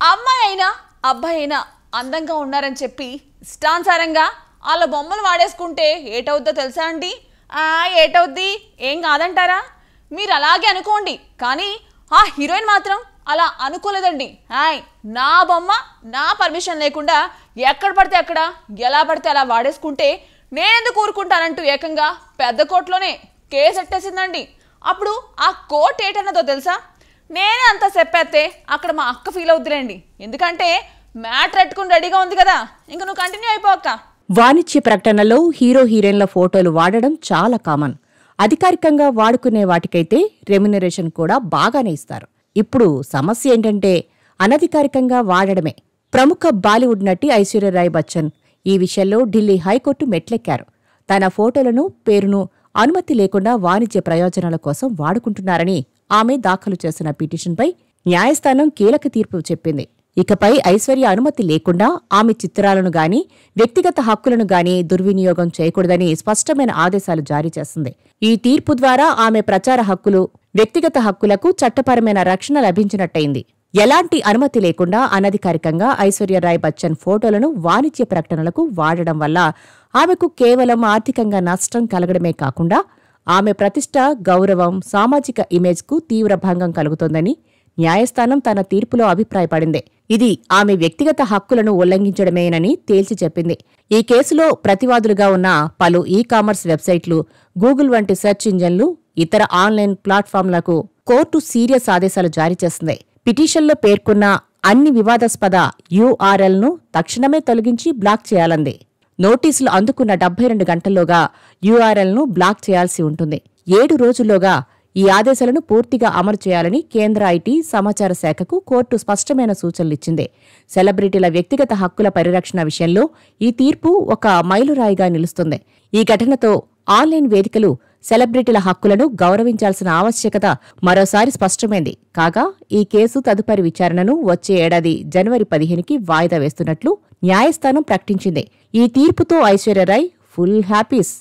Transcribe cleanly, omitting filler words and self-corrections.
అమ్మాయి అయినా అబ్బాయి అయినా అందంగా ఉన్నారని చెప్పి ఇష్టానుసారంగా వాళ్ళ బొమ్మలు వాడేసుకుంటే ఏటవుద్దో తెలుసా అండి? ఏటవుద్ది ఏం కాదంటారా? మీరు అలాగే అనుకోండి, కానీ ఆ హీరోయిన్ మాత్రం అలా అనుకోలేదండి. నా బొమ్మ నా పర్మిషన్ లేకుండా ఎక్కడ పడితే అక్కడ ఎలా పడితే అలా వాడేసుకుంటే నేనెందుకు ఊరుకుంటానంటూ ఏకంగా పెద్ద కోర్టులోనే కేసు ఎట్టేసిందండి. అప్పుడు ఆ కోర్టు ఏటన్నదో తెలుసా? నేనే అంత చెప్పేస్తే అక్కడ మా అక్క ఫీల్ అవుద్దిలేండి, ఎందుకంటే మ్యాటర్ ఎట్టుకుని రెడీగా ఉంది కదా. ఇంక నువ్వు కంటిన్యూ అయిపోక్క. వాణిజ్య ప్రకటనలో హీరో హీరోయిన్ల ఫోటోలు వాడడం చాలా కామన్. అధికారికంగా వాడుకునే వాటికైతే రెమ్యునరేషన్ కూడా బాగానే ఇస్తారు. ఇప్పుడు సమస్య ఏంటంటే అనధికారికంగా వాడడమే. ప్రముఖ బాలీవుడ్ నటి ఐశ్వర్యరాయ్ బచ్చన్ ఈ విషయంలో ఢిల్లీ హైకోర్టు మెట్లెక్కారు. తన ఫోటోలను, పేరును అనుమతి లేకుండా వాణిజ్య ప్రయోజనాల కోసం వాడుకుంటున్నారని ఆమె దాఖలు చేసిన పిటిషన్పై న్యాయస్థానం కీలక తీర్పు చెప్పింది. ఇకపై ఐశ్వర్య అనుమతి లేకుండా ఆమె చిత్రాలను గాని, వ్యక్తిగత హక్కులను గాని దుర్వినియోగం చేయకూడదని స్పష్టమైన ఆదేశాలు జారీ చేసింది. ఈ తీర్పు ద్వారా ఆమె ప్రచార హక్కులు, వ్యక్తిగత హక్కులకు చట్టపరమైన రక్షణ లభించినట్టయింది. ఎలాంటి అనుమతి లేకుండా అనధికారికంగా ఐశ్వర్యరాయ్ బచ్చన్ ఫోటోలను వాణిజ్య ప్రకటనలకు వాడడం వల్ల ఆమెకు కేవలం ఆర్థికంగా నష్టం కలగడమే కాకుండా ఆమె ప్రతిష్ట, గౌరవం, సామాజిక ఇమేజ్కు తీవ్ర భంగం కలుగుతోందని న్యాయస్థానం తన తీర్పులో అభిప్రాయపడింది. ఇది ఆమె వ్యక్తిగత హక్కులను ఉల్లంఘించడమేనని తేల్చి చెప్పింది. ఈ కేసులో ప్రతివాదులుగా ఉన్న పలు ఈ-కామర్స్ వెబ్సైట్లు, గూగుల్ వంటి సెర్చ్ ఇంజన్లు, ఇతర ఆన్లైన్ ప్లాట్ఫామ్లకు కోర్టు సీరియస్ ఆదేశాలు జారీ చేసింది. పిటిషన్లో పేర్కొన్న అన్ని వివాదాస్పద యూఆర్ఎల్ను తక్షణమే తొలగించి బ్లాక్ చేయాలంది. నోటీసులు అందుకున్న 72 గంటల్లోగా యూఆర్ఎల్ను బ్లాక్ చేయాల్సి ఉంటుంది. 7 రోజుల్లోగా ఈ ఆదేశాలను పూర్తిగా అమలు చేయాలని కేంద్ర ఐటీ, సమాచార శాఖకు కోర్టు స్పష్టమైన సూచనలిచ్చింది. సెలబ్రిటీల వ్యక్తిగత హక్కుల పరిరక్షణ విషయంలో ఈ తీర్పు ఒక మైలురాయిగా నిలుస్తుంది. ఈ ఘటనతో ఆన్లైన్ వేదికలు సెలబ్రిటీల హక్కులను గౌరవించాల్సిన ఆవశ్యకత మరోసారి స్పష్టమైంది. కాగా ఈ కేసు తదుపరి విచారణను వచ్చే ఏడాది జనవరి 15కి వాయిదా వేస్తున్నట్లు న్యాయస్థానం ప్రకటించింది. ఈ తీర్పుతో ఐశ్వర్యరాయ్ ఫుల్ హ్యాపీస్.